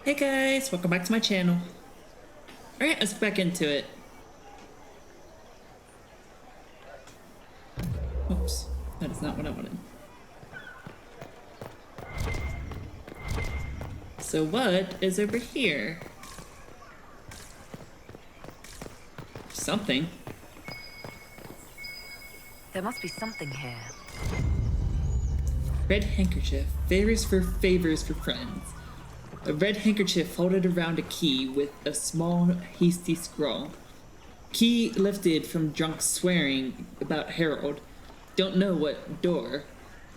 Hey guys, welcome back to my channel. Alright, let's get back into it. Oops, that is not what I wanted. So what is over here? Something. There must be something here. Red handkerchief. Favors for friends. A red handkerchief folded around a key with a small, hasty scroll. Key lifted from drunk swearing about Harold. Don't know what door.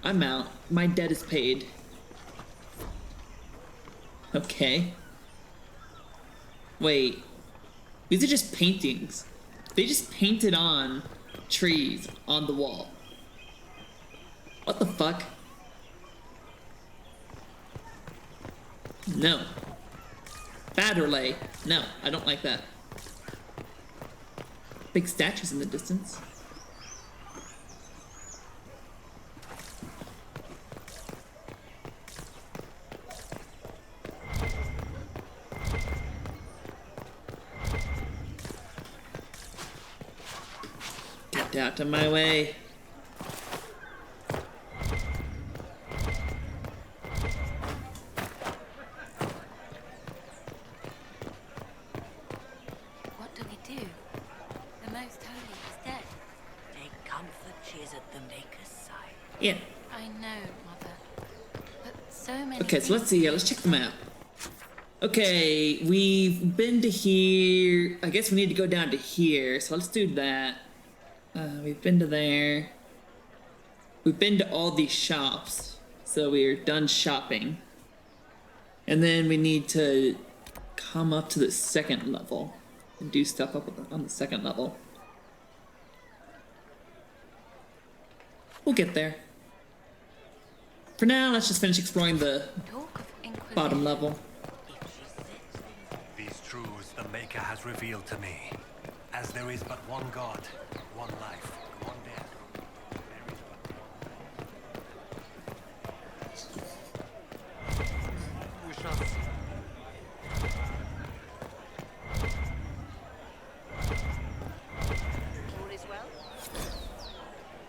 I'm out. My debt is paid. Okay. Wait. These are just paintings. They just painted on trees on the wall. What the fuck? No. Badderley. No, I don't like that. Big statues in the distance. Get out of my way. What do we do? The Most Holy is dead. Take comfort, she is at the Maker's side. Yeah. I know, Mother. But so many. Okay, so let's see here. Let's check the map. Okay, we've been to here. I guess we need to go down to here, so let's do that. We've been to there. We've been to all these shops, so we're done shopping. And then we need to come up to the second level and do stuff up on the second level. We'll get there. For now, let's just finish exploring the Talk of Inquisition. bottom level. These truths the Maker has revealed to me. As there is but one God, one life, one death. There is but... We shall see. All is well?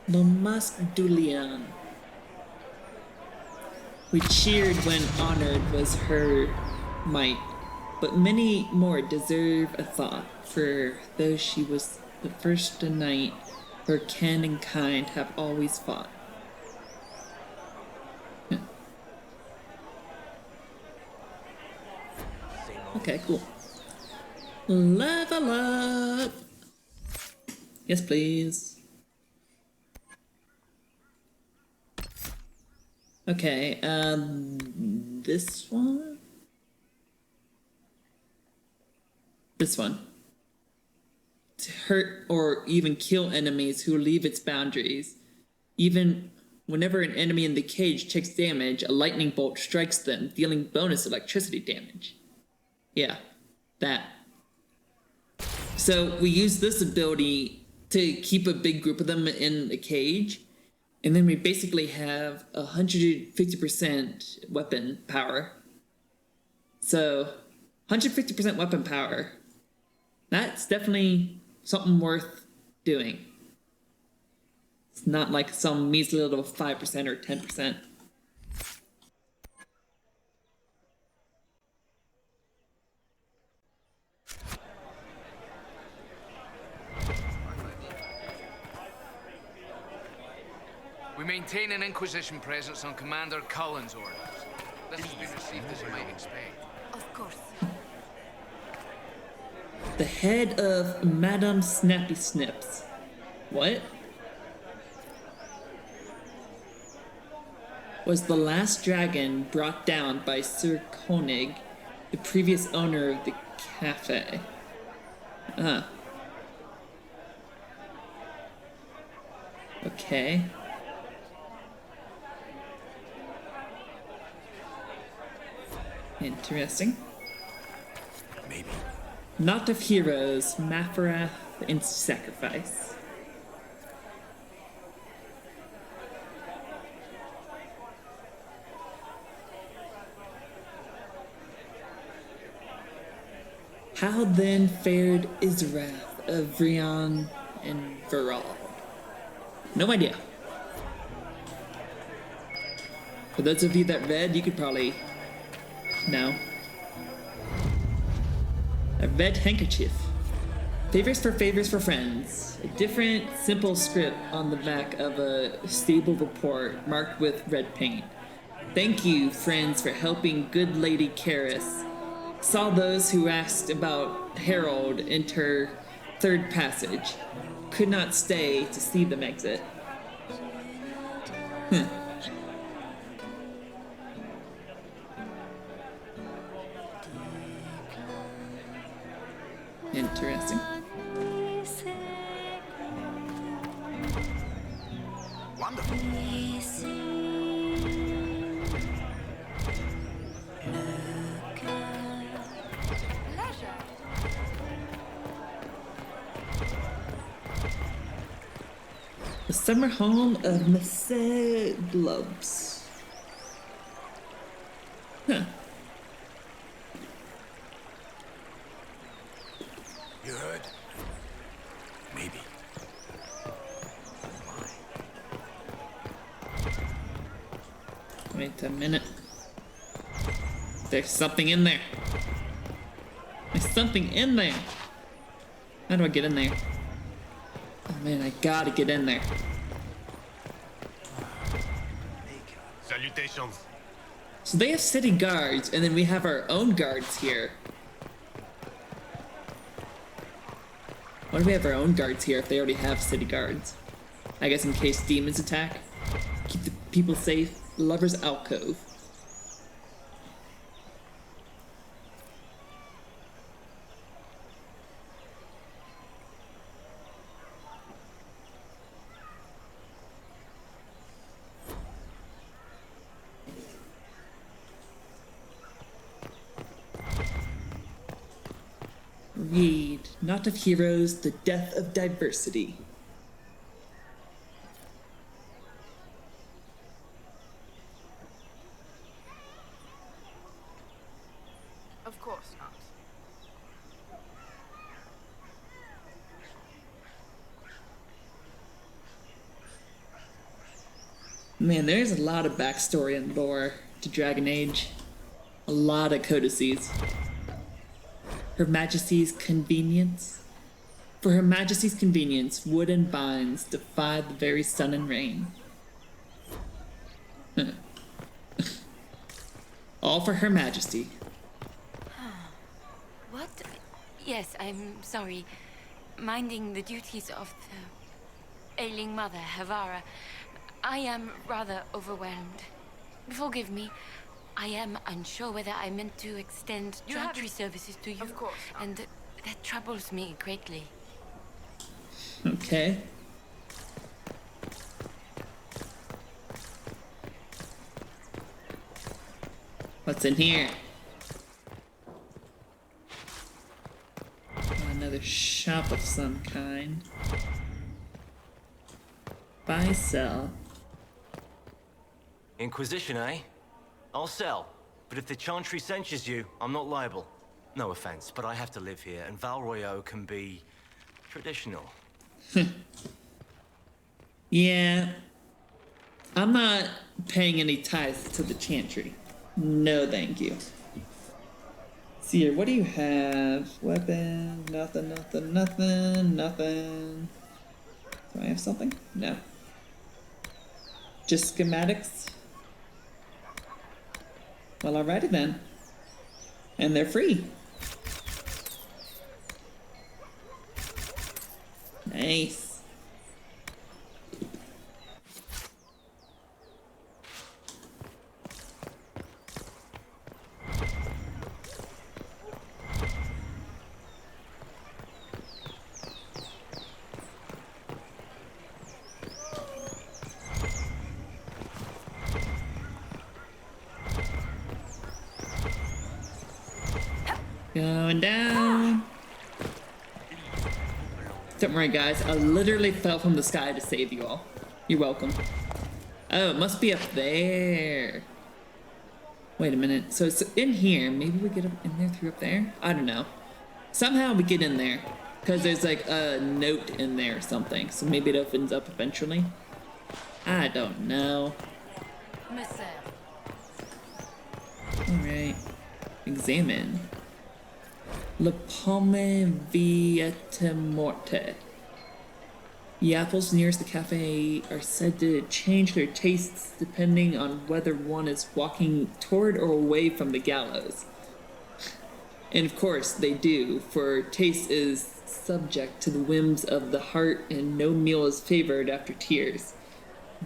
The Musculian. We cheered when honored was her might, but many more deserve a thought, for though she was the first to knight, her kin and kind have always fought. Okay, cool. Level up! Yes, please. Okay, this one? This one. To hurt or even kill enemies who leave its boundaries. Even whenever an enemy in the cage takes damage, a lightning bolt strikes them, dealing bonus electricity damage. Yeah, that. So we use this ability to keep a big group of them in the cage, and then we basically have 150% weapon power. So 150% weapon power. That's definitely something worth doing. It's not like some measly little 5% or 10%. We maintain an Inquisition presence on Commander Cullen's orders. This has been received as you might expect. Of course. The head of Madame Snappy Snips. What? Was the last dragon brought down by Sir Koenig, the previous owner of the cafe. Okay. Interesting. Maybe. Not of heroes, Mafarath and sacrifice. How then fared Israth of Vrion and Veral? No idea. For those of you that read, you could probably know. A red handkerchief. Favors for friends. A different, simple script on the back of a stable report marked with red paint. Thank you, friends, for helping good Lady Karis. Saw those who asked about Harold enter third passage. Could not stay to see them exit. Interesting. Wonderful. Pleasure. The summer home of Messe Globes. Huh. You heard? Maybe. Wait a minute. There's something in there. There's something in there. How do I get in there? Oh man, I gotta get in there. Salutations. So they have city guards, and then we have our own guards here. Why do we have our own guards here if they already have city guards? I guess in case demons attack. Keep the people safe. Lover's alcove. Read, not of heroes, the death of diversity. Of course not. Man, there's a lot of backstory and lore to Dragon Age. A lot of codices. Her Majesty's convenience. For Her Majesty's convenience, wood and vines defy the very sun and rain. All for Her Majesty. What? Yes, I'm sorry. Minding the duties of the ailing mother, Havara. I am rather overwhelmed. Forgive me. I am unsure whether I meant to extend chantry services to you. Of course not. And that troubles me greatly. Okay. What's in here? Another shop of some kind. Buy, sell. Inquisition, eh? I'll sell. But if the Chantry censures you, I'm not liable. No offense, but I have to live here, and Val Royeaux can be traditional. Yeah. I'm not paying any tithes to the Chantry. No, thank you. See here, what do you have? Weapon, nothing. Do I have something? No. Just schematics? Well, alrighty then. And they're free. Nice. Going down. Don't worry, guys. I literally fell from the sky to save you all. You're welcome. Oh, it must be up there. Wait a minute. So it's in here. Maybe we get up in there through up there? I don't know. Somehow we get in there. Because there's like a note in there or something. So maybe it opens up eventually. I don't know. Monsieur. Alright. Examine. Le Pomme Vieta Morte. The apples nearest the cafe are said to change their tastes depending on whether one is walking toward or away from the gallows. And of course they do, for taste is subject to the whims of the heart and no meal is favored after tears.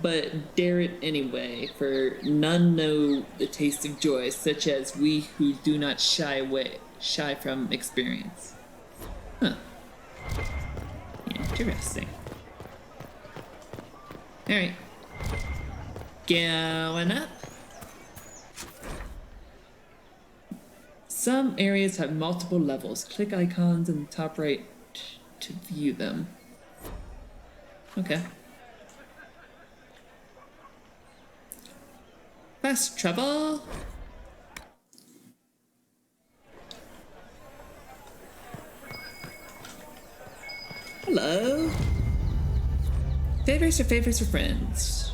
But dare it anyway, for none know the taste of joy, such as we who do not shy from experience. Huh. Interesting. Alright. Going up. Some areas have multiple levels. Click icons in the top right to view them. Okay. Fast travel. Hello. Favors for friends.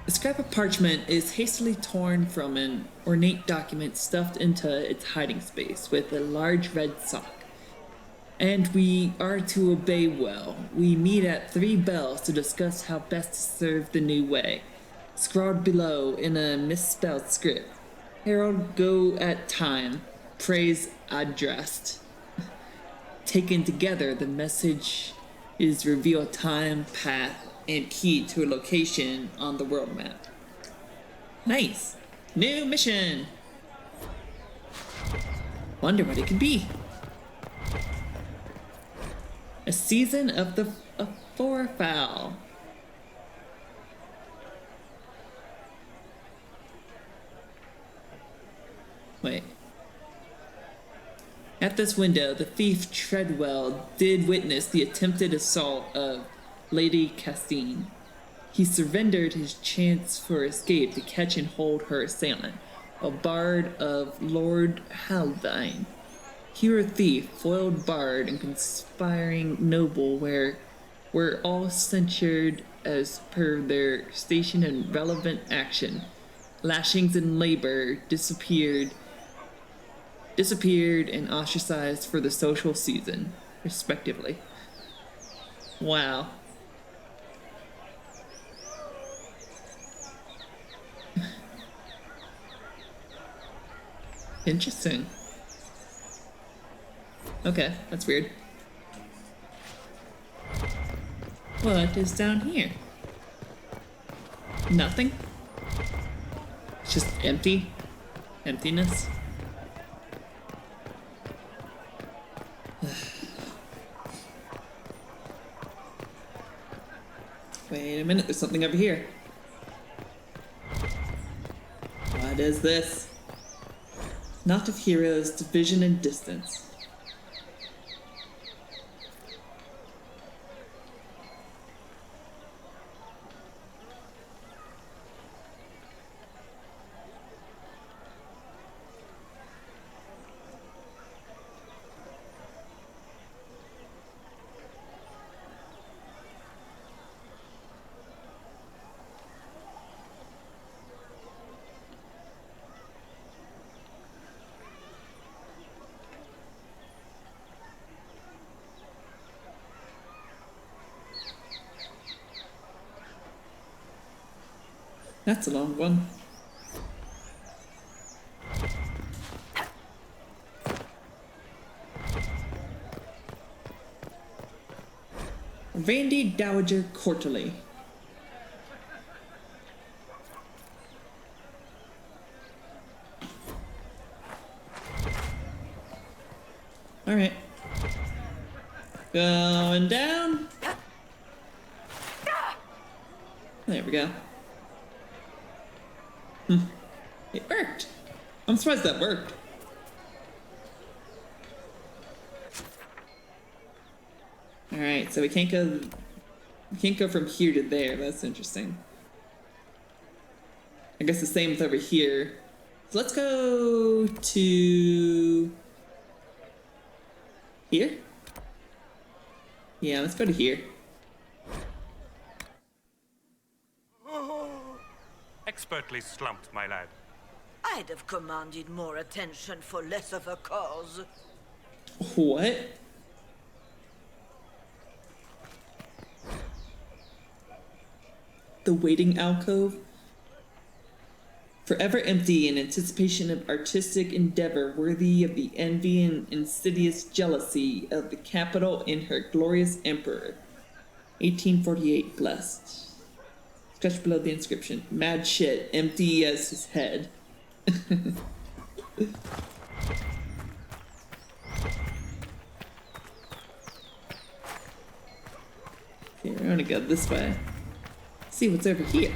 A scrap of parchment is hastily torn from an ornate document stuffed into its hiding space with a large red sock. And we are to obey well. We meet at 3 bells to discuss how best to serve the new way. Scrawled below in a misspelled script. Herald go at time. Praise addressed. Taken together, the message is reveal time, path, and key to a location on the world map. Nice! New mission! Wonder what it could be. A season of the forefowl. Wait. At this window, the thief Treadwell did witness the attempted assault of Lady Castine. He surrendered his chance for escape to catch and hold her assailant, a bard of Lord Haldine. Hero thief, foiled bard, and conspiring noble were all censured as per their station and relevant action. Lashings and labor disappeared and ostracized for the social season, respectively. Wow. Interesting. Okay, that's weird. What is down here? Nothing? It's just empty? Emptiness? Wait a minute, there's something over here. What is this? Knot of heroes, division and distance. That's a long one. Randy Dowager Courtly. Alright. Going down. There we go. It worked. I'm surprised that worked. Alright, so we can't go from here to there. That's interesting. I guess the same with over here. So let's go to Here? Yeah, let's go to here. Expertly slumped, my lad. I'd have commanded more attention for less of a cause. What? The waiting alcove? Forever empty in anticipation of artistic endeavor worthy of the envy and insidious jealousy of the capital and her glorious emperor. 1848 blessed. Sketch below the inscription. Mad shit, empty as his head. Okay, we're gonna go this way. See what's over here.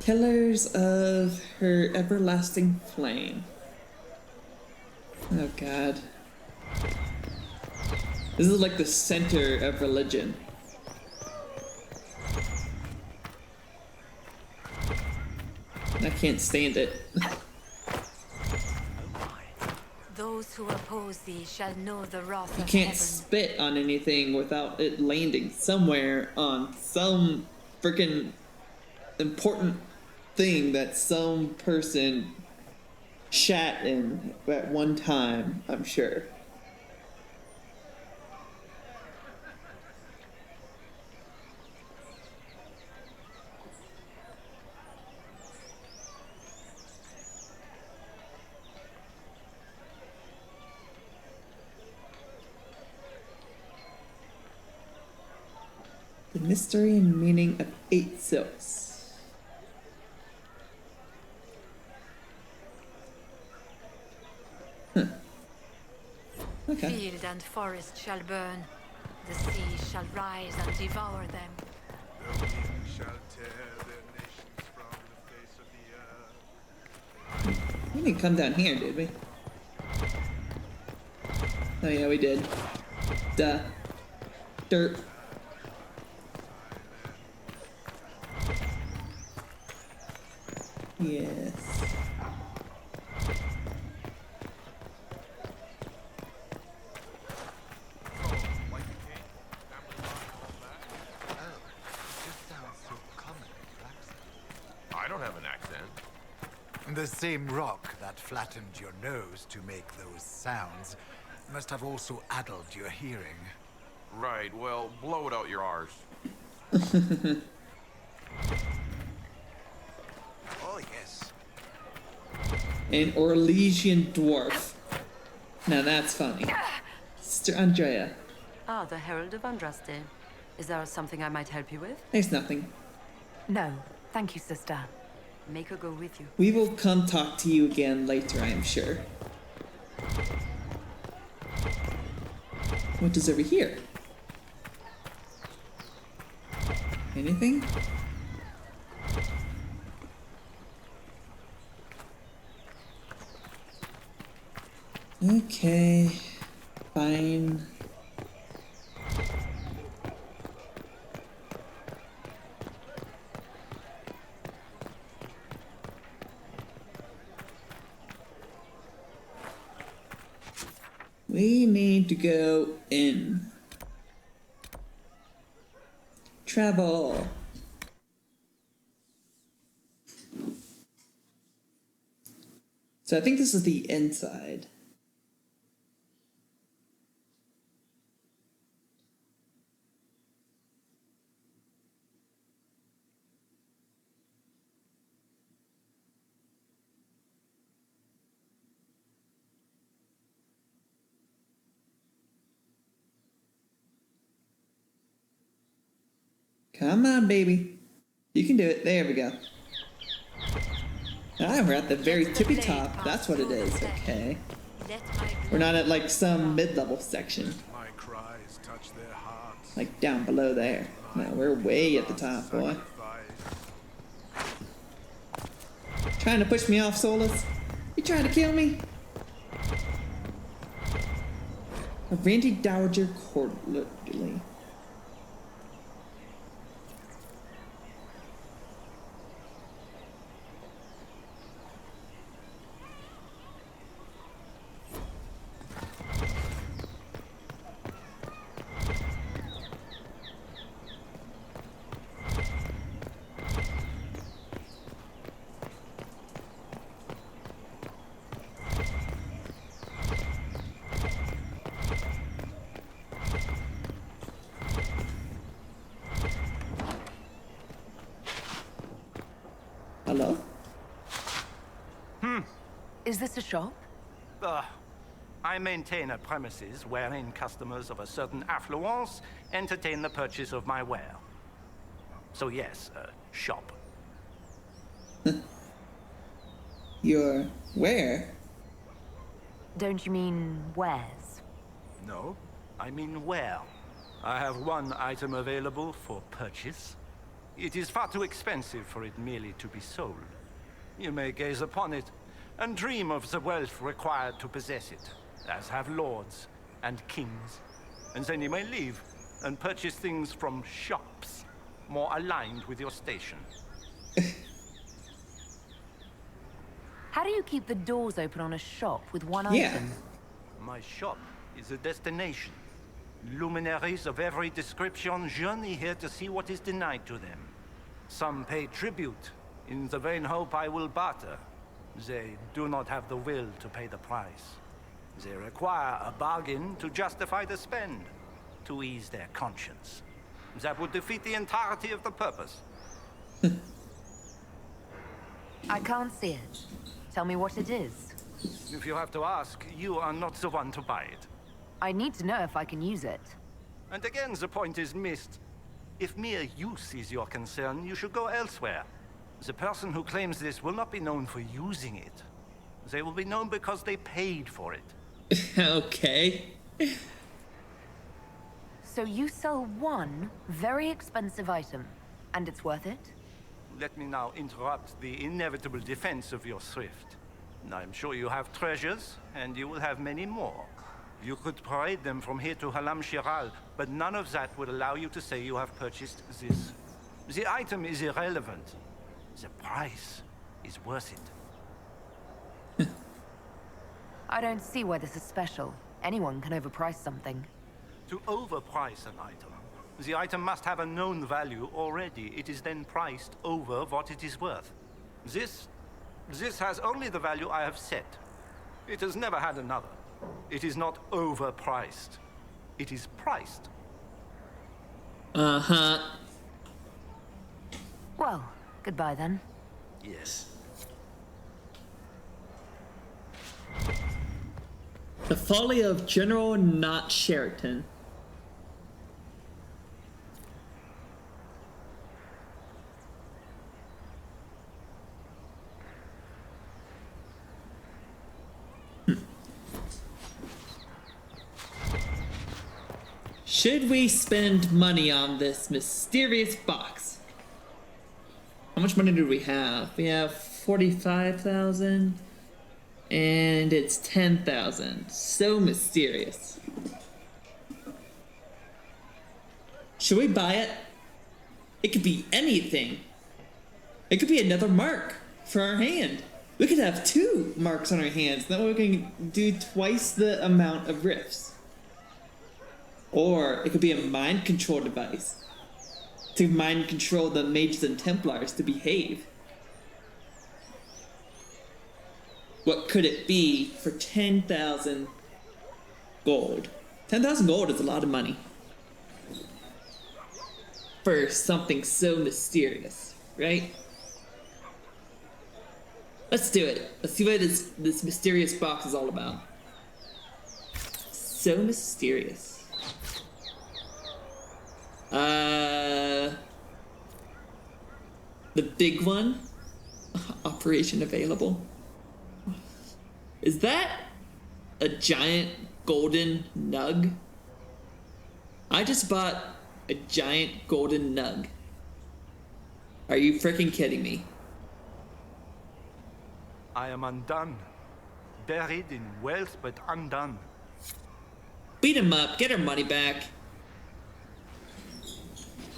Pillars of her everlasting flame. Oh god. This is like the center of religion. I can't stand it. Those who oppose thee shall know the wrath You of can't heaven. spit on anything without it landing somewhere on some freaking important thing that some person shat in at one time, I'm sure. The mystery and meaning of 8 silks. Huh. Okay. Field and forest shall burn. The sea shall rise and devour them. The wind shall tear their nations from the face of the earth. We didn't come down here, did we? Oh yeah, we did. Duh. Dirt. Yes. I don't have an accent. The same rock that flattened your nose to make those sounds must have also addled your hearing. Right, well, blow it out your arse. Oh, yes. An Orlesian dwarf. Now that's funny. Sister Andrea. Ah, the Herald of Andraste. Is there something I might help you with? There's nothing. No, thank you, sister. Make her go with you. We will come talk to you again later, I am sure. What is over here? Anything? Okay. Fine. We need to go in. Travel. So I think this is the inside. Come on, baby. You can do it. There we go. Ah, we're at the very tippy top. That's what it is. Okay. We're not at like some mid-level section. My cries touch their hearts. Like down below there. No, we're way at the top, boy. Trying to push me off, Solus? You trying to kill me? A Randy Dowager quarterly. Is this a shop? I maintain a premises wherein customers of a certain affluence entertain the purchase of my ware. So yes, a shop. Your where? Don't you mean wares? No, I mean ware. I have one item available for purchase. It is far too expensive for it merely to be sold. You may gaze upon it and dream of the wealth required to possess it, as have lords and kings. And then you may leave and purchase things from shops more aligned with your station. How do you keep the doors open on a shop with one item? My shop is a destination. Luminaries of every description journey here to see what is denied to them. Some pay tribute, in the vain hope I will barter. They do not have the will to pay the price. They require a bargain to justify the spend, to ease their conscience. That would defeat the entirety of the purpose. I can't see it. Tell me what it is. If you have to ask, you are not the one to buy it. I need to know if I can use it. And again, the point is missed. If mere use is your concern, you should go elsewhere. The person who claims this will not be known for using it. They will be known because they paid for it. Okay. So you sell one very expensive item, and it's worth it? Let me now interrupt the inevitable defense of your thrift. I'm sure you have treasures, and you will have many more. You could parade them from here to Halam Shiral, but none of that would allow you to say you have purchased this. The item is irrelevant. The price is worth it. I don't see why this is special. Anyone can overprice something. To overprice an item, the item must have a known value already. It is then priced over what it is worth. This has only the value I have set. It has never had another. It is not overpriced. It is priced. Uh-huh. Well, goodbye then. Yes. The Folly of General Not Sheraton. Should we spend money on this mysterious box? How much money do we have? We have 45,000 and it's 10,000. So mysterious. Should we buy it? It could be anything. It could be another mark for our hand. We could have 2 marks on our hands. That way we can do twice the amount of rifts. Or it could be a mind control device to mind control the mages and templars to behave. What could it be for 10,000 gold? 10,000 gold is a lot of money for something so mysterious, right? Let's do it. Let's see what this mysterious box is all about. So mysterious. The big one? Operation available. Is that a giant golden nug? I just bought a giant golden nug. Are you freaking kidding me? I am undone. Buried in wealth, but undone. Beat him up, get our money back.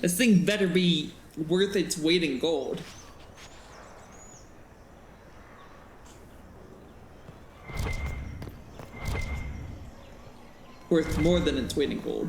This thing better be worth its weight in gold. Worth more than its weight in gold.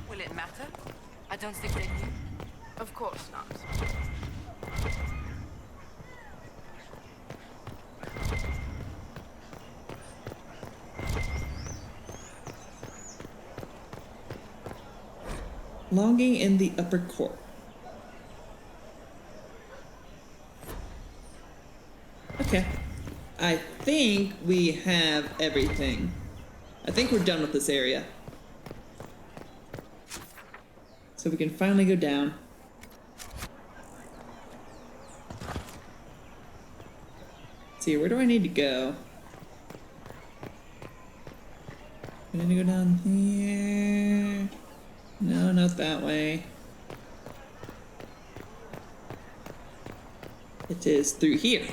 Will it matter? I don't think they knew. Of course not. Longing in the upper court. Okay. I think we have everything. I think we're done with this area. So we can finally go down. Let's see, where do I need to go? I need to go down here. No, not that way. It is through here.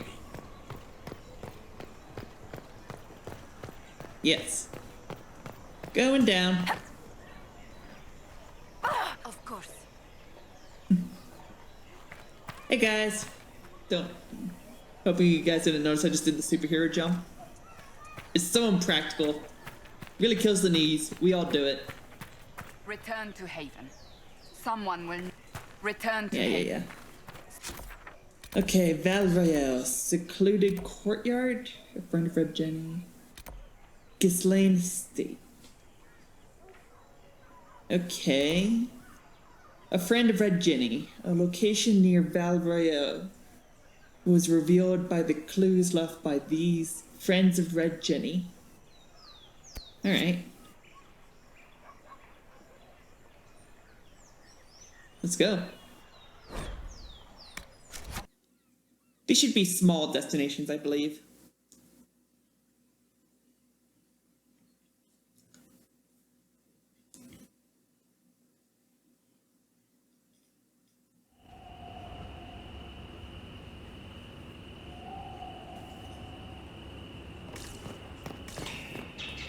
Yes. Going down. Of course. Hey guys. Hoping you guys didn't notice I just did the superhero jump. It's so impractical. Really kills the knees. We all do it. Return to Haven. Someone will return to Haven. Yeah. Okay, Val Royale. Secluded courtyard. A friend of Red Jenny. Ghislaine Estate. Okay. A friend of Red Jenny. A location near Val Royale was revealed by the clues left by these friends of Red Jenny. Alright. Let's go. These should be small destinations, I believe.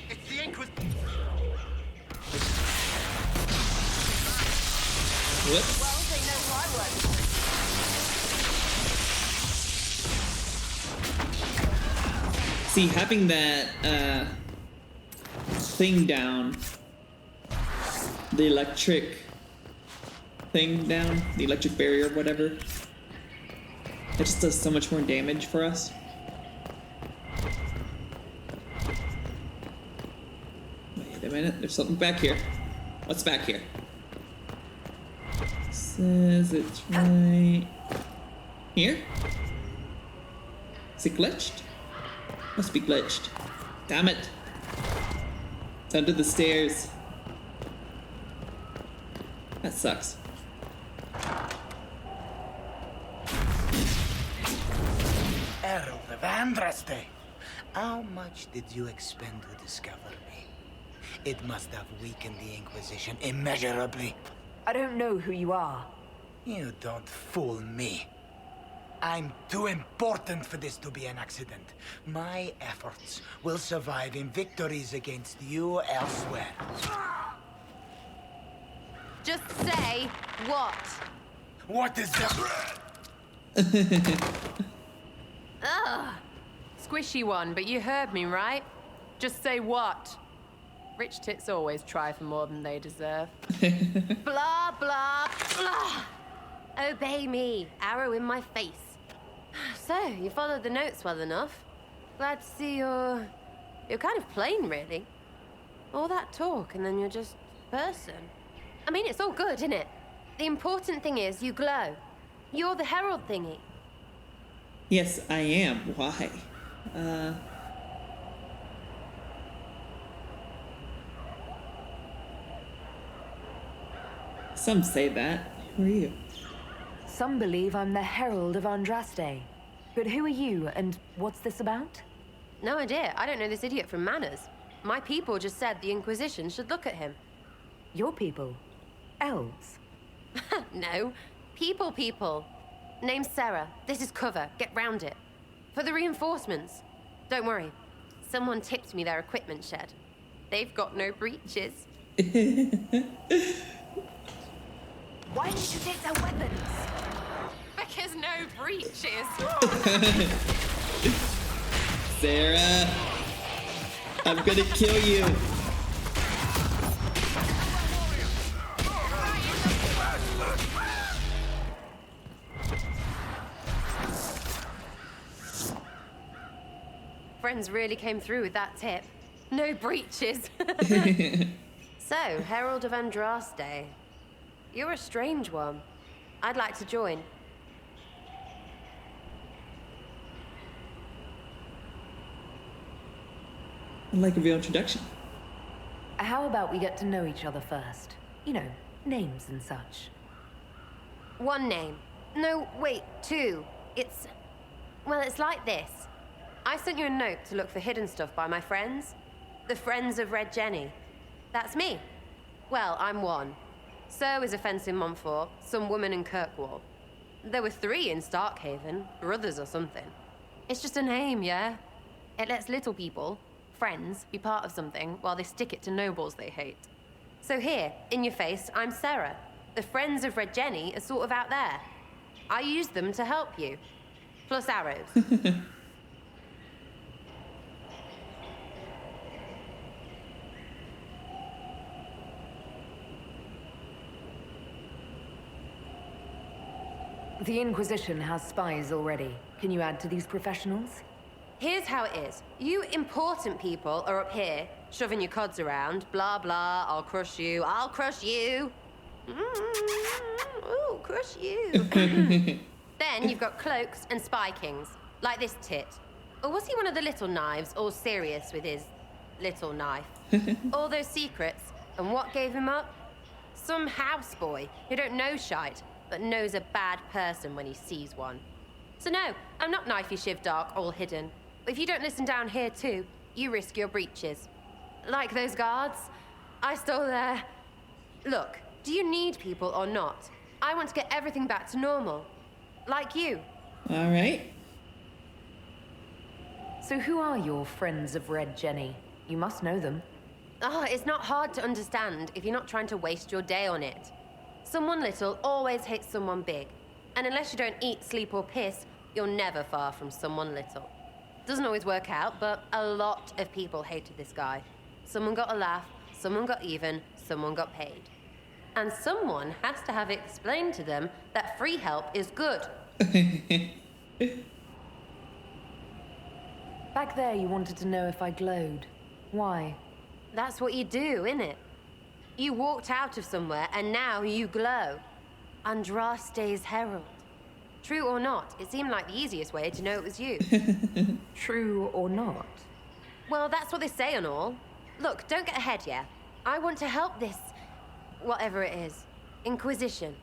It's the Inquisition. Whoops. Well, they know who I was. See, having that thing down, the electric thing down, the electric barrier, whatever, it just does so much more damage for us. Wait a minute, there's something back here. What's back here? Says it's right here. Is it glitched? Must be glitched. Damn it. It's under the stairs. That sucks. Herald of Andraste, how much did you expend to discover me? It must have weakened the Inquisition immeasurably. I don't know who you are. You don't fool me. I'm too important for this to be an accident. My efforts will survive in victories against you elsewhere. Just say what? What is that? Ugh. Squishy one, but you heard me, right? Just say what? Rich tits always try for more than they deserve. Blah, blah, blah. Obey me. Arrow in my face. So, you followed the notes well enough. Glad to see you're kind of plain, really. All that talk, and then you're just person. I mean, it's all good, isn't it? The important thing is you glow. You're the herald thingy. Yes, I am. Why? Some say that. Who are you? Some believe I'm the Herald of Andraste. But who are you, and what's this about? No idea. I don't know this idiot from Manners. My people just said the Inquisition should look at him. Your people? Elves? No. People. Name's Sarah. This is cover. Get round it. For the reinforcements. Don't worry. Someone tipped me their equipment shed. They've got no breaches. Why did you take their weapons? Because no breaches. Sarah, I'm gonna kill you. friends really came through with that tip. No breaches. So, Herald of Andraste. You're a strange one. I'd like to join. I'd like a real introduction. How about we get to know each other first? You know, names and such. One name. No, wait, two. Well, it's like this. I sent you a note to look for hidden stuff by my friends. The Friends of Red Jenny. That's me. Well, I'm one. So is a fence in Montfort, some woman in Kirkwall. There were 3 in Starkhaven, brothers or something. It's just a name, yeah? It lets little people, friends, be part of something while they stick it to nobles they hate. So here, in your face, I'm Sarah. The Friends of Red Jenny are sort of out there. I use them to help you. Plus arrows. The Inquisition has spies already. Can you add to these professionals? Here's how it is. You important people are up here, shoving your cods around. Blah, blah, I'll crush you, I'll crush you. Ooh, crush you. Then you've got cloaks and spy kings, like this tit. Or was he one of the little knives, all serious with his little knife? All those secrets, and what gave him up? Some houseboy who don't know shite, but knows a bad person when he sees one. So no, I'm not knifey shiv dark, all hidden. But if you don't listen down here too, you risk your breeches. Like those guards, I stole their... Look, do you need people or not? I want to get everything back to normal. Like you. All right. So who are your Friends of Red Jenny? You must know them. Oh, it's not hard to understand if you're not trying to waste your day on it. Someone little always hates someone big. And unless you don't eat, sleep, or piss, you're never far from someone little. Doesn't always work out, but a lot of people hated this guy. Someone got a laugh, someone got even, someone got paid. And someone has to have explained to them that free help is good. Back there you wanted to know if I glowed. Why? That's what you do, innit? You walked out of somewhere and now you glow. Andraste's herald. True or not, it seemed like the easiest way to know it was you. True or not? Well, that's what they say and all. Look, don't get ahead, yeah? I want to help this... whatever it is. Inquisition.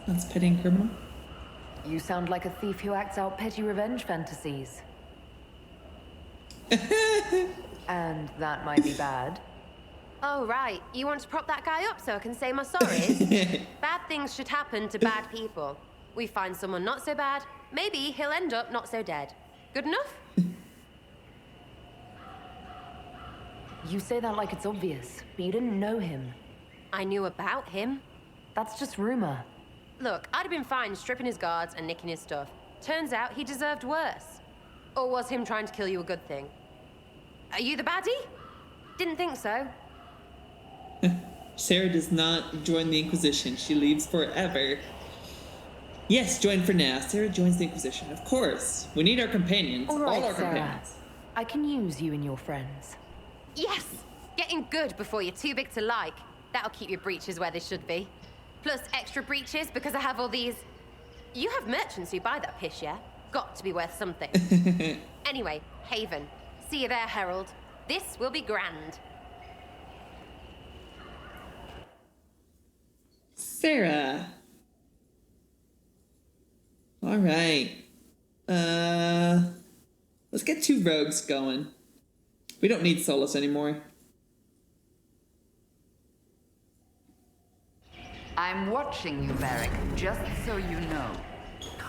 That's petty and criminal. You sound like a thief who acts out petty revenge fantasies. And that might be bad. Oh, right. You want to prop that guy up so I can say my sorries? Bad things should happen to bad people. We find someone not so bad, maybe he'll end up not so dead. Good enough? You say that like it's obvious, but you didn't know him. I knew about him. That's just rumor. Look, I'd have been fine stripping his guards and nicking his stuff. Turns out he deserved worse. Or was him trying to kill you a good thing? Are you the baddie? Didn't think so. Sarah does not join the Inquisition. She leaves forever. Yes, join for now. Sarah joins the Inquisition. Of course. We need our companions. All right, all our Sarah. companions. I can use you and your friends. Yes! Getting good before you're too big to like. That'll keep your breeches where they should be. Plus extra breeches because I have all these... You have merchants who buy that piss, yeah? Got to be worth something. Anyway, Haven. See you there, Herald. This will be grand. Sarah. All right. Let's get 2 rogues going. We don't need Solus anymore. I'm watching you, Varric, just so you know.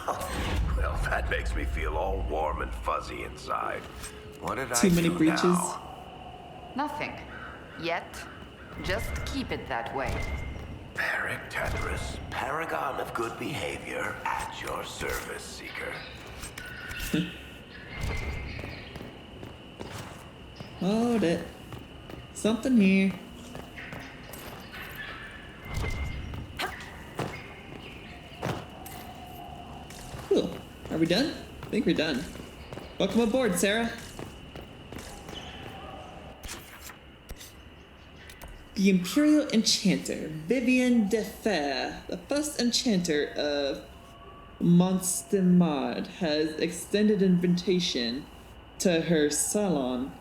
Oh, well, that makes me feel all warm and fuzzy inside. What did Too many breaches. Now? Nothing. Yet. Just keep it that way. Varric Tetris, paragon of good behavior, at your service, Seeker. Hold it. Something here. we done? I think we're done. Welcome aboard, Sarah. The Imperial Enchanter, Vivienne de Fer, the first enchanter of Monstemad, has extended an invitation to her salon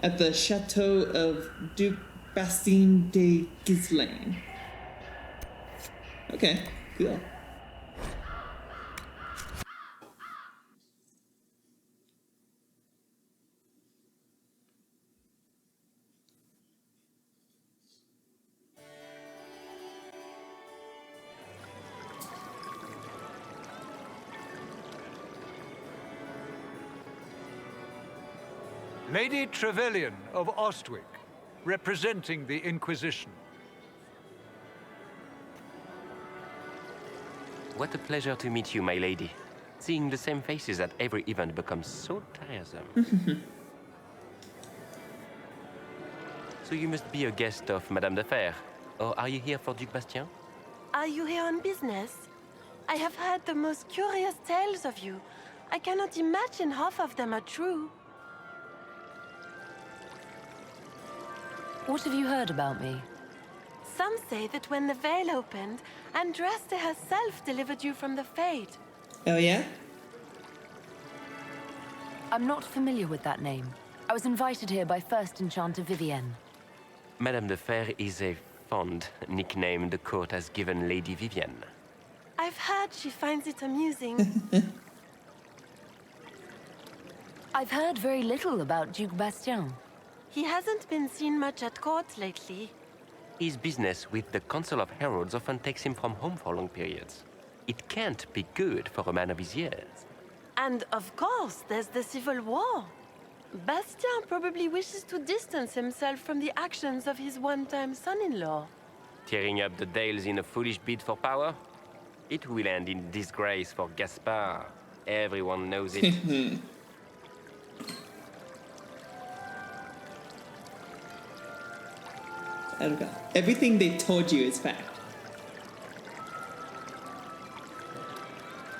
at the Chateau of Duke Bastien de Gislaine. Okay, cool. Lady Trevelyan of Ostwick, representing the Inquisition. What a pleasure to meet you, my lady. Seeing the same faces at every event becomes so tiresome. So you must be a guest of Madame de Fer, or are you here for Duc Bastien? Are you here on business? I have heard the most curious tales of you. I cannot imagine half of them are true. What have you heard about me? Some say that when the veil opened, Andraste herself delivered you from the Fate. Oh yeah? I'm not familiar with that name. I was invited here by First Enchanter Vivienne. Madame de Fer is a fond nickname the court has given Lady Vivienne. I've heard she finds it amusing. I've heard very little about Duke Bastien. He hasn't been seen much at court lately. His business with the Council of Heralds often takes him from home for long periods. It can't be good for a man of his years. And of course, there's the civil war. Bastien probably wishes to distance himself from the actions of his one-time son-in-law. Tearing up the Dales in a foolish bid for power? It will end in disgrace for Gaspard. Everyone knows it. I don't know. Everything they told you is fact.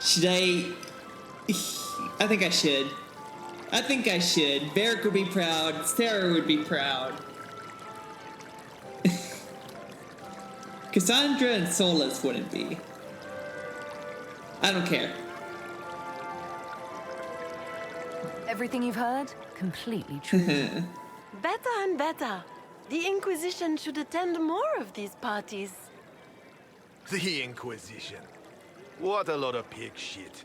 Should I? I think I should. I think I should. Varric would be proud. Sarah would be proud. Cassandra and Solas wouldn't be. I don't care. Everything you've heard? Completely true. Better and better. The Inquisition should attend more of these parties. The Inquisition. What a lot of pig shit.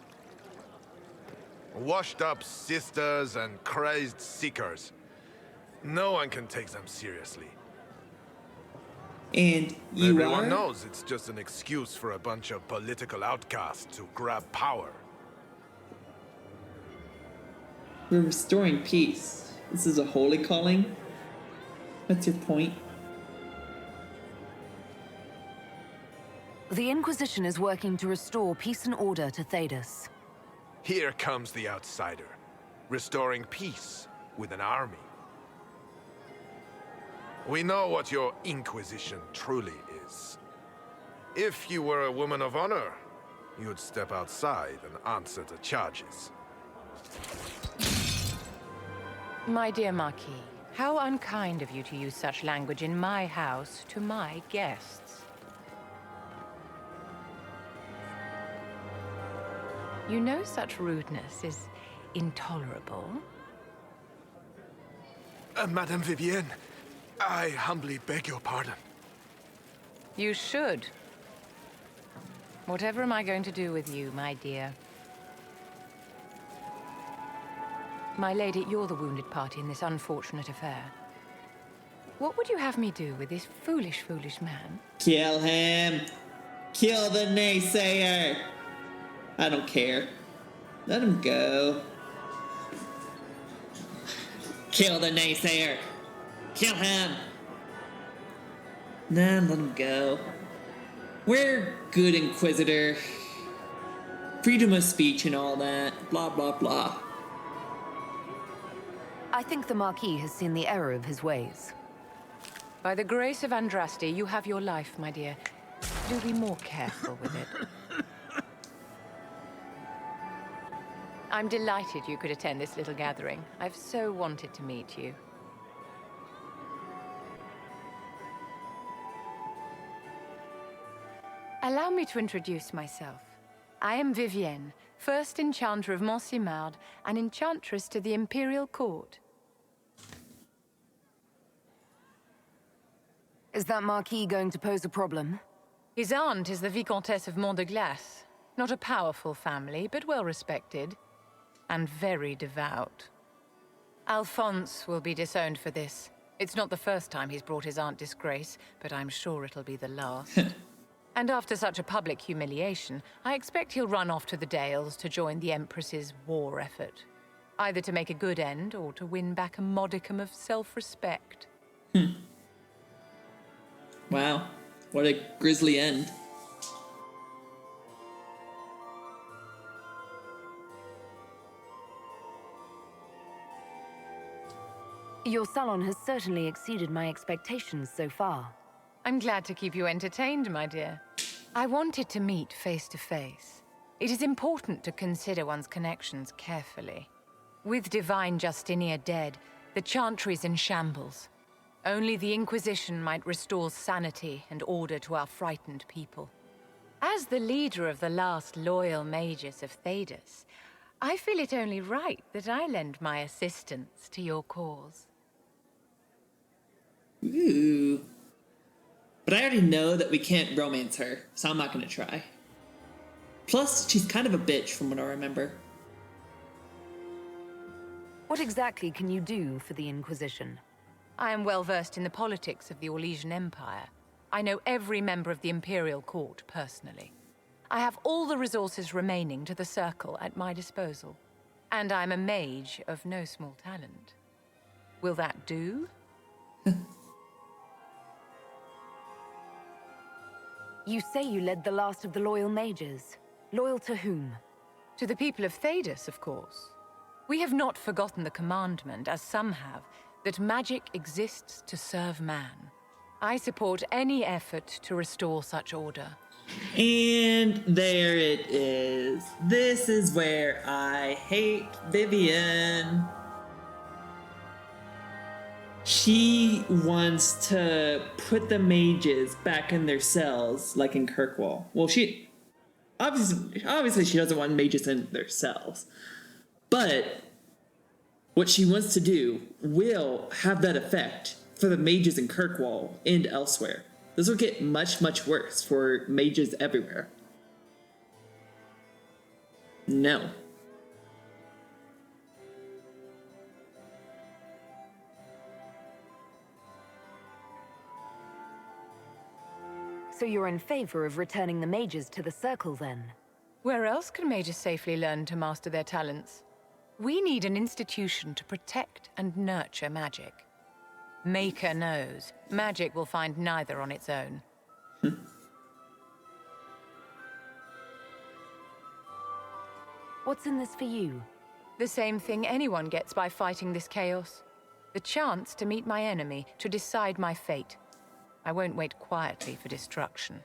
Washed up sisters and crazed seekers. No one can take them seriously. And you Everyone are? knows it's just an excuse for a bunch of political outcasts to grab power. We're restoring peace. This is a holy calling. What's your point? The Inquisition is working to restore peace and order to Thedas. Here comes the outsider, restoring peace with an army. We know what your Inquisition truly is. If you were a woman of honor, you'd step outside and answer the charges. My dear Marquis, how unkind of you to use such language in my house to my guests. You know such rudeness is intolerable. Madame Vivienne, I humbly beg your pardon. You should. Whatever am I going to do with you, my dear? My lady, you're the wounded party in this unfortunate affair. What would you have me do with this foolish, foolish man? Kill him! Kill the naysayer! I don't care. Let him go. Kill the naysayer! Kill him! Nah, let him go. We're good, Inquisitor. Freedom of speech and all that. Blah, blah, blah. I think the Marquis has seen the error of his ways. By the grace of Andraste, you have your life, my dear. Do be more careful with it. I'm delighted you could attend this little gathering. I've so wanted to meet you. Allow me to introduce myself. I am Vivienne, first Enchanter of Montsimard and Enchantress to the Imperial Court. Is that Marquis going to pose a problem? His aunt is the Vicomtesse of Mont de Glace. Not a powerful family, but well respected. And very devout. Alphonse will be disowned for this. It's not the first time he's brought his aunt disgrace, but I'm sure it'll be the last. And after such a public humiliation, I expect he'll run off to the Dales to join the Empress's war effort. Either to make a good end, or to win back a modicum of self-respect. Wow, what a grisly end. Your salon has certainly exceeded my expectations so far. I'm glad to keep you entertained, my dear. I wanted to meet face to face. It is important to consider one's connections carefully. With Divine Justinia dead, the Chantry's in shambles. Only the Inquisition might restore sanity and order to our frightened people. As the leader of the last loyal mages of Thedas, I feel it only right that I lend my assistance to your cause. Ooh. But I already know that we can't romance her, so I'm not gonna try. Plus, she's kind of a bitch from what I remember. What exactly can you do for the Inquisition? I am well versed in the politics of the Orlesian Empire. I know every member of the Imperial Court personally. I have all the resources remaining to the Circle at my disposal. And I'm a mage of no small talent. Will that do? You say you led the last of the loyal mages. Loyal to whom? To the people of Thedas, of course. We have not forgotten the commandment, as some have, that magic exists to serve man. I support any effort to restore such order. And there it is. This is where I hate Vivienne. She wants to put the mages back in their cells, like in Kirkwall. Well, she obviously she doesn't want mages in their cells. But what she wants to do will have that effect for the mages in Kirkwall and elsewhere. This will get much, much worse for mages everywhere. No. So you're in favor of returning the mages to the Circle, then? Where else can mages safely learn to master their talents? We need an institution to protect and nurture magic. Maker knows, magic will find neither on its own. What's in this for you? The same thing anyone gets by fighting this chaos. The chance to meet my enemy, to decide my fate. I won't wait quietly for destruction.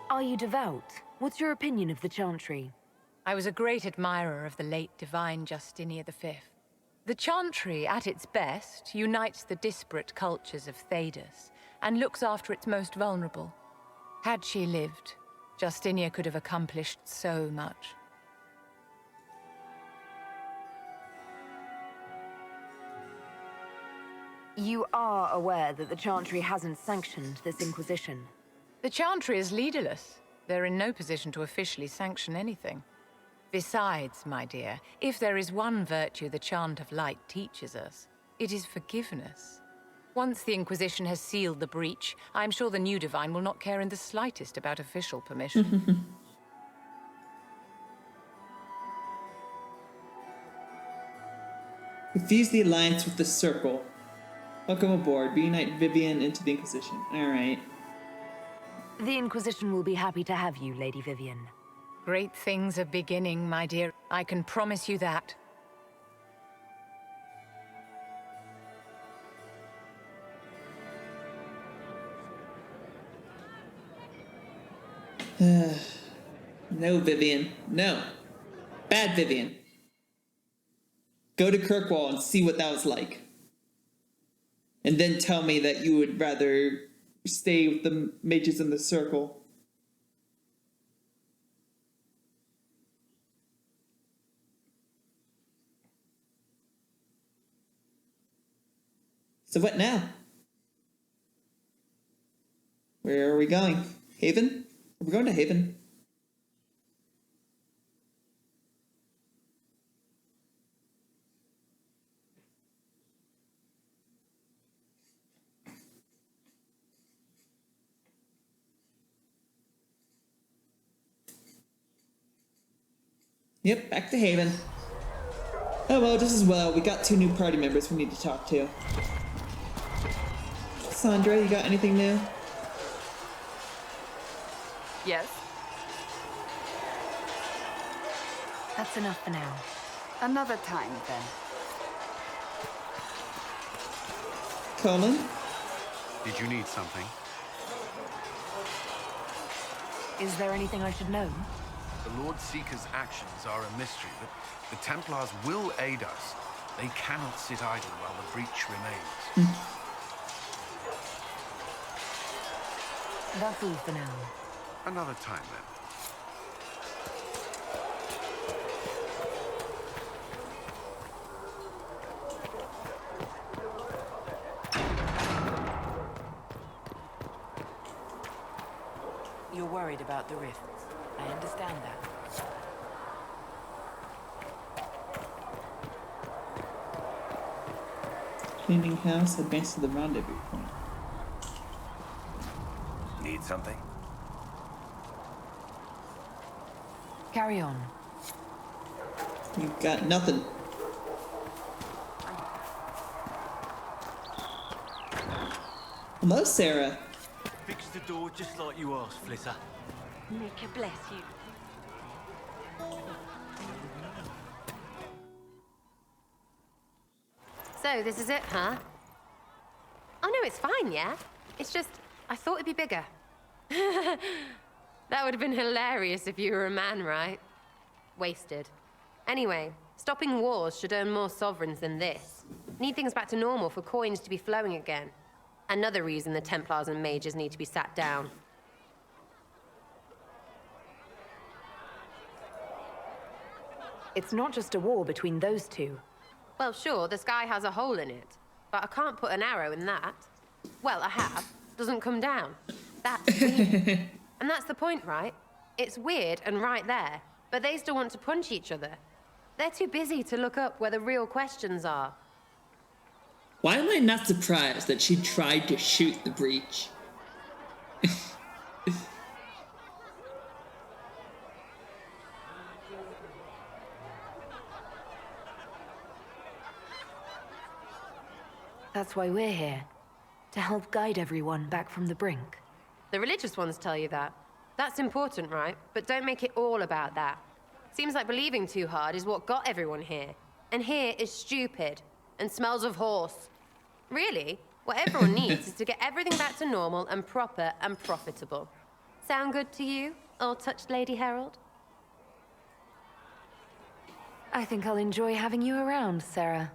Are you devout? What's your opinion of the Chantry? I was a great admirer of the late Divine Justinia V. The Chantry, at its best, unites the disparate cultures of Thedas and looks after its most vulnerable. Had she lived, Justinia could have accomplished so much. You are aware that the Chantry hasn't sanctioned this Inquisition. The Chantry is leaderless. They're in no position to officially sanction anything. Besides, my dear, if there is one virtue the Chant of Light teaches us, it is forgiveness. Once the Inquisition has sealed the breach, I'm sure the new Divine will not care in the slightest about official permission. Refuse the alliance with the Circle. Welcome aboard. Reunite Vivienne into the Inquisition. Alright. The Inquisition will be happy to have you, Lady Vivienne. Great things are beginning, my dear. I can promise you that. No, Vivian. No. Bad Vivian. Go to Kirkwall and see what that was like. And then tell me that you would rather stay with the mages in the circle. So what now? Where are we going? Haven? We're going to Haven. Yep, back to Haven. Oh well, just as well. We got 2 new party members we need to talk to. Sandra, you got anything new? Yes? That's enough for now. Another time, then. Colin? Did you need something? Is there anything I should know? The Lord Seeker's actions are a mystery, but the Templars will aid us. They cannot sit idle while the breach remains. That's all for now. Another time, then. You're worried about the rifts. I understand that. Cleaning house, advance to the rendezvous point. Need something? Carry on. You've got nothing. Hello, Sarah. Fix the door just like you asked, Flitter. Make her bless you. So, this is it, huh? Oh, no, it's fine, yeah? It's just, I thought it'd be bigger. That would have been hilarious if you were a man, right? Wasted. Anyway, stopping wars should earn more sovereigns than this. Need things back to normal for coins to be flowing again. Another reason the Templars and mages need to be sat down. It's not just a war between those two. Well, sure, the sky has a hole in it, but I can't put an arrow in that. Well, I have. Doesn't come down. That's weird. And that's the point, right? It's weird and right there, but they still want to punch each other. They're too busy to look up where the real questions are. Why am I not surprised that she tried to shoot the breach? That's why we're here. To help guide everyone back from the brink. The religious ones tell you that. That's important, right? But don't make it all about that. Seems like believing too hard is what got everyone here. And here is stupid and smells of horse. Really, what everyone needs is to get everything back to normal and proper and profitable. Sound good to you, all-touched Lady Herald? I think I'll enjoy having you around, Sarah.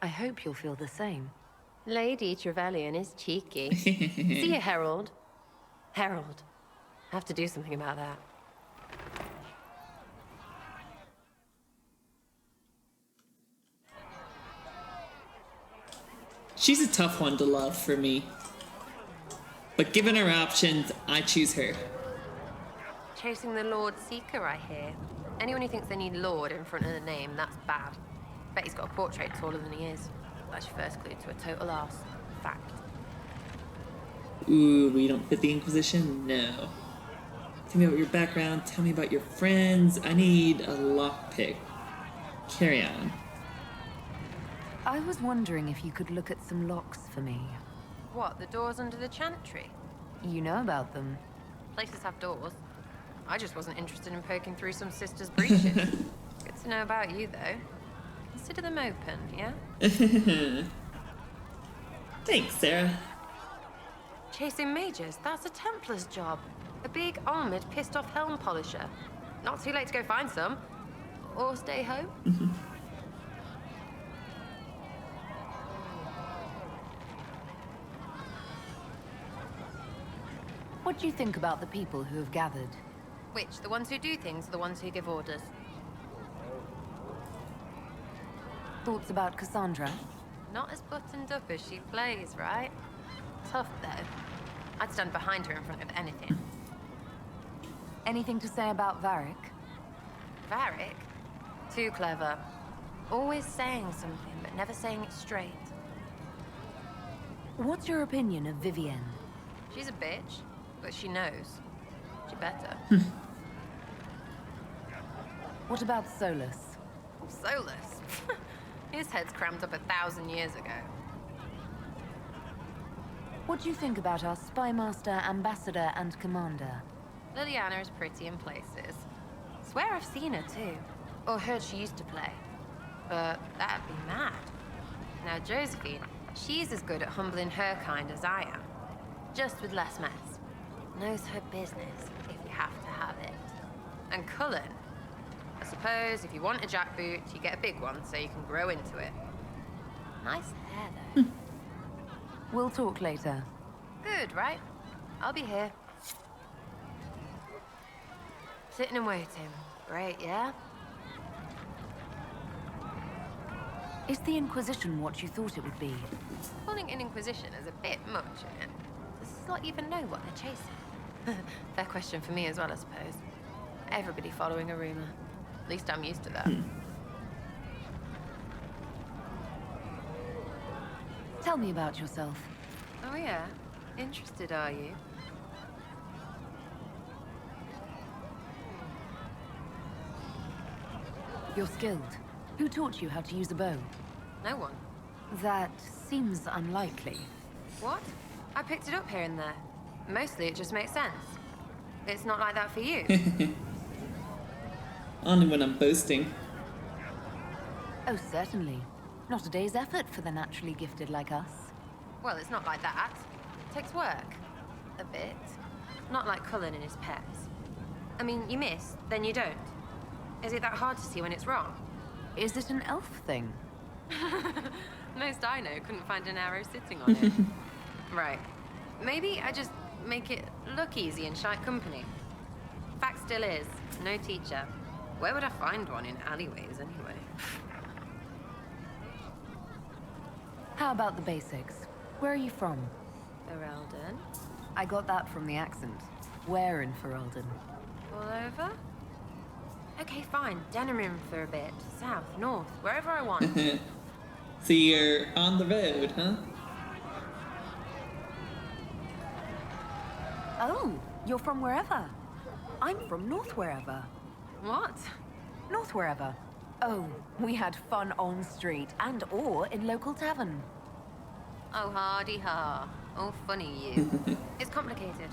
I hope you'll feel the same. Lady Trevelyan is cheeky. See you, Herald. Herald. I have to do something about that. She's a tough one to love for me. But given her options, I choose her. Chasing the Lord Seeker, I hear. Anyone who thinks they need Lord in front of the name, that's bad. Bet he's got a portrait taller than he is. That's your first clue to a total arse. Fact. Ooh, we don't fit the Inquisition? No. Tell me about your background, tell me about your friends. I need a lockpick. Carry on. I was wondering if you could look at some locks for me. What, the doors under the chantry? You know about them. Places have doors. I just wasn't interested in poking through some sister's breeches. Good to know about you, though. Consider them open, yeah? Thanks, Sarah. Chasing mages, that's a Templar's job. A big, armored, pissed-off helm polisher. Not too late to go find some. Or stay home. What do you think about the people who have gathered? Which? The ones who do things or the ones who give orders? Thoughts about Cassandra? Not as buttoned up as she plays, right? Tough, though. I'd stand behind her in front of anything. Anything to say about Varric? Varric? Too clever. Always saying something, but never saying it straight. What's your opinion of Vivienne? She's a bitch, but she knows. She better. What about Solus? Solus? His head's crammed up 1,000 years ago. What do you think about our spymaster, ambassador, and commander? Liliana is pretty in places. Swear I've seen her too. Or heard she used to play. But that'd be mad. Now Josephine, she's as good at humbling her kind as I am. Just with less mess. Knows her business, if you have to have it. And Cullen, I suppose if you want a jackboot, you get a big one so you can grow into it. Nice hair, though. We'll talk later. Good, right? I'll be here. Sitting and waiting. Great, yeah? Is the Inquisition what you thought it would be? Calling an Inquisition is a bit much, isn't it? Does this lot even know what they're chasing? Fair question for me as well, I suppose. Everybody following a rumor. At least I'm used to that. Tell me about yourself. Oh yeah? Interested, are you? You're skilled. Who taught you how to use a bow? No one. That seems unlikely. What? I picked it up here and there. Mostly it just makes sense. It's not like that for you. Only when I'm boasting. Oh, certainly. Not a day's effort for the naturally gifted like us. Well, it's not like that. It takes work. A bit. Not like Cullen and his pets. I mean, you miss, then you don't. Is it that hard to see when it's wrong? Is it an elf thing? Most I know couldn't find an arrow sitting on it. Right. Maybe I just make it look easy in shy company. Fact still is, no teacher. Where would I find one in alleyways anyway? How about the basics? Where are you from? Ferelden. I got that from the accent. Where in Ferelden? All over? Okay, fine. Denerim for a bit. South, north, wherever I want. So you're on the road, huh? Oh, you're from wherever. I'm from north wherever. What? North wherever. Oh, we had fun on street and or in local tavern. Oh, hardy ha. Oh, funny you. It's complicated.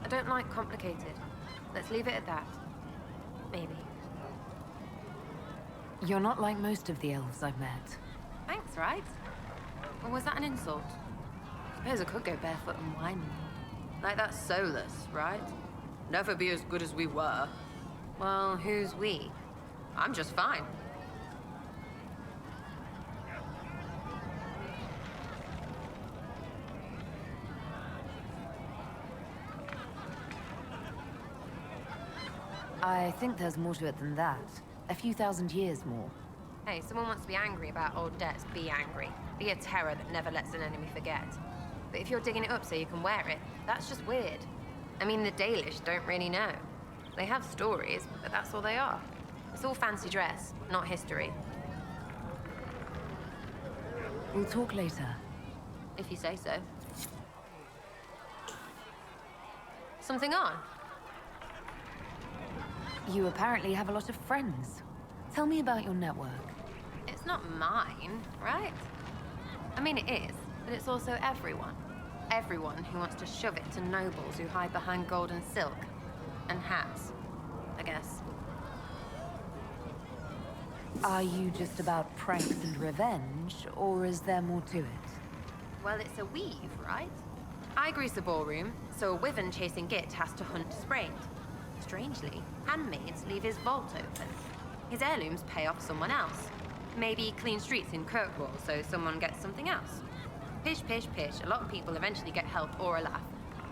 I don't like complicated. Let's leave it at that. Maybe. You're not like most of the elves I've met. Thanks, right? Or was that an insult? Suppose I could go barefoot and whine more. Like that Solus, right? Never be as good as we were. Well, who's we? I'm just fine. I think there's more to it than that. A few thousand years more. Hey, someone wants to be angry about old debts, be angry. Be a terror that never lets an enemy forget. But if you're digging it up so you can wear it, that's just weird. I mean, the Dalish don't really know. They have stories, but that's all they are. It's all fancy dress, not history. We'll talk later. If you say so. Something on? You apparently have a lot of friends. Tell me about your network. It's not mine, right? I mean, it is, but it's also everyone. Everyone who wants to shove it to nobles who hide behind gold and silk. And hats, I guess. Are you just about pranks and revenge, or is there more to it? Well, it's a weave, right? I grease the ballroom, so a wyvern chasing Git has to hunt sprained. Strangely, handmaids leave his vault open. His heirlooms pay off someone else. Maybe clean streets in Kirkwall so someone gets something else. Pish, pish, pish. A lot of people eventually get help or a laugh.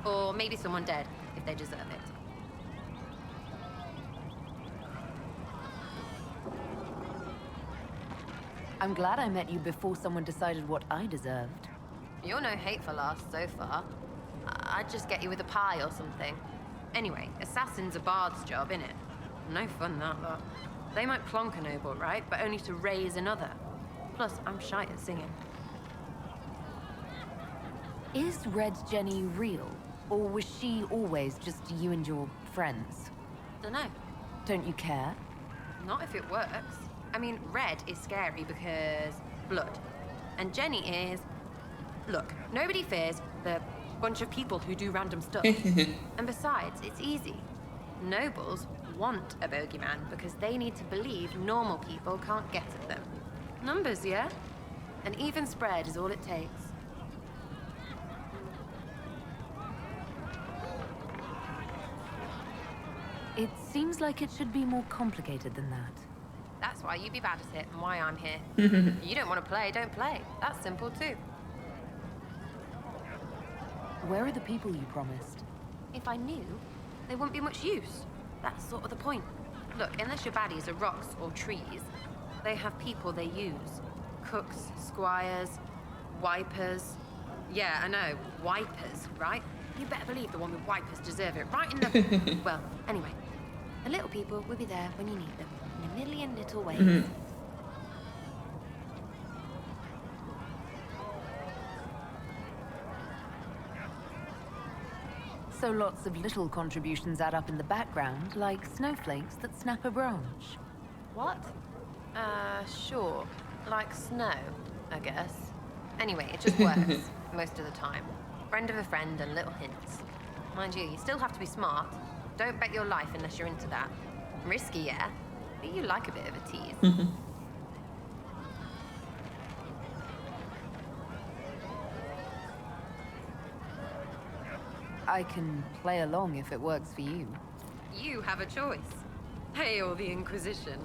Or maybe someone dead, if they deserve it. I'm glad I met you before someone decided what I deserved. You're no hateful ass so far. I'd just get you with a pie or something. Anyway, assassin's a bard's job, innit? No fun, that lot. They might plonk a noble, right? But only to raise another. Plus, I'm shy at singing. Is Red Jenny real? Or was she always just you and your friends? Dunno. Don't you care? Not if it works. I mean, Red is scary because blood. And Jenny is... Look, nobody fears the bunch of people who do random stuff. And besides, it's easy. Nobles want a bogeyman because they need to believe normal people can't get at them. Numbers, yeah? An even spread is all it takes. It seems like it should be more complicated than that. That's why you be bad at it and why I'm here. You don't want to play, don't play. That's simple too. Where are the people you promised? If I knew, they wouldn't be much use. That's sort of the point. Look, unless your baddies are rocks or trees, they have people they use. Cooks, squires, wipers. Yeah, I know, wipers, right? You better believe the one with wipers deserve it, right in the... Well, anyway, the little people will be there when you need them, in a million little ways. So lots of little contributions add up in the background, like snowflakes that snap a branch. What? Sure. Like snow, I guess. Anyway, it just works, most of the time. Friend of a friend and little hints. Mind you, you still have to be smart. Don't bet your life unless you're into that. Risky, yeah, but you like a bit of a tease. I can play along if it works for you. You have a choice. Hail the Inquisition.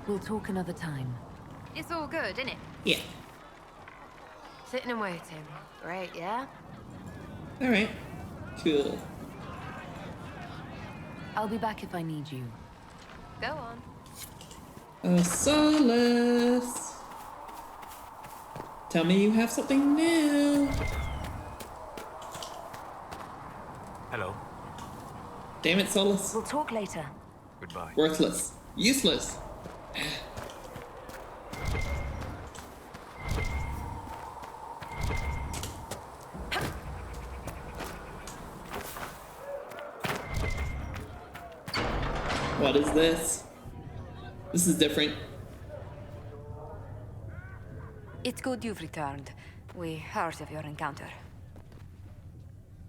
We'll talk another time. It's all good, innit? Yeah. Sitting and waiting. Great, yeah? Alright. Cool. I'll be back if I need you. Go on. Solace. Tell me you have something new. Hello. Damn it, Solus. We'll talk later. Goodbye. Worthless. Useless. What is this? This is different. It's good you've returned. We heard of your encounter.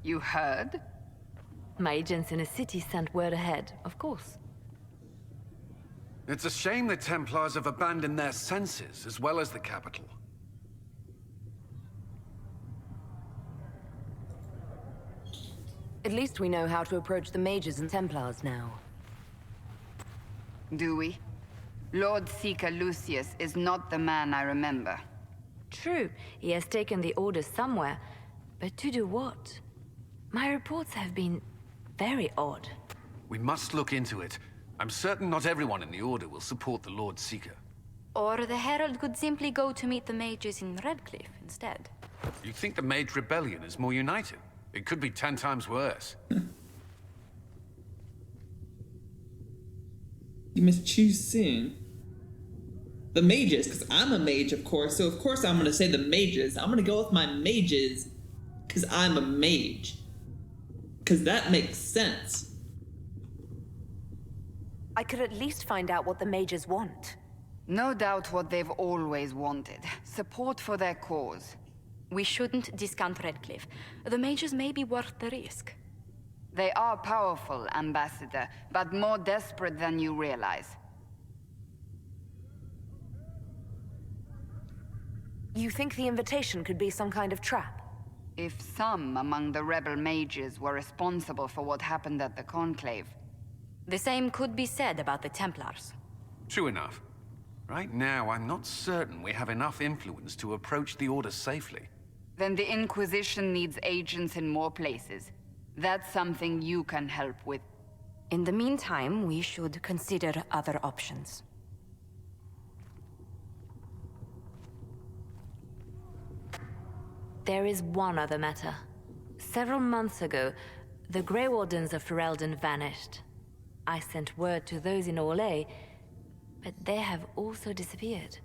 You heard? My agents in the city sent word ahead, of course. It's a shame the Templars have abandoned their senses, as well as the capital. At least we know how to approach the mages and Templars now. Do we? Lord Seeker Lucius is not the man I remember. True, he has taken the orders somewhere, but to do what? My reports have been very odd. We must look into it. I'm certain not everyone in the Order will support the Lord Seeker. Or the Herald could simply go to meet the mages in Redcliffe instead. You think the Mage Rebellion is more united? It could be 10 times worse. You must choose soon. The mages, because I'm a mage, of course, so of course I'm going to say the mages. I'm going to go with my mages, because I'm a mage. Because that makes sense. I could at least find out what the mages want. No doubt what they've always wanted. Support for their cause. We shouldn't discount Redcliffe. The mages may be worth the risk. They are powerful, Ambassador, but more desperate than you realize. You think the invitation could be some kind of trap? If some among the rebel mages were responsible for what happened at the Conclave. The same could be said about the Templars. True enough. Right now, I'm not certain we have enough influence to approach the Order safely. Then the Inquisition needs agents in more places. That's something you can help with. In the meantime, we should consider other options. There is one other matter. Several months ago, the Grey Wardens of Ferelden vanished. I sent word to those in Orlais, but they have also disappeared.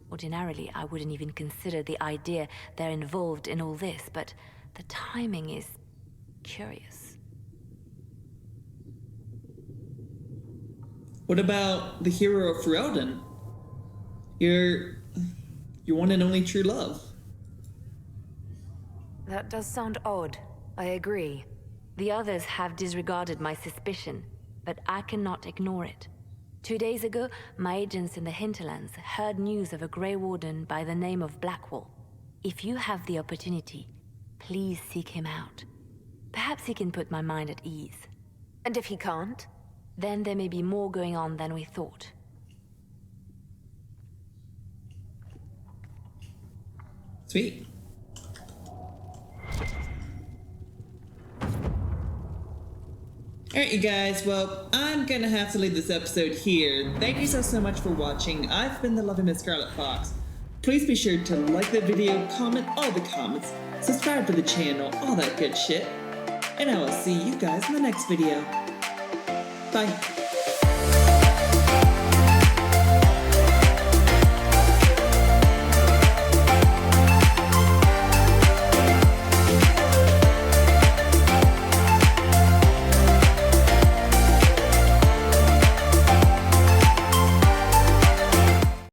Ordinarily, I wouldn't even consider the idea they're involved in all this, but the timing is curious. What about the hero of Ferelden? Your one and only true love. That does sound odd. I agree. The others have disregarded my suspicion, but I cannot ignore it. 2 days ago, my agents in the hinterlands heard news of a Grey Warden by the name of Blackwall. If you have the opportunity, please seek him out. Perhaps he can put my mind at ease. And if he can't? Then there may be more going on than we thought. Sweet. Alright, you guys, well, I'm gonna have to leave this episode here. Thank you so much for watching. I've been the lovely Miss Scarlet Fox. Please be sure to like the video, comment all the comments, subscribe to the channel, all that good shit. And I will see you guys in the next video. Bye.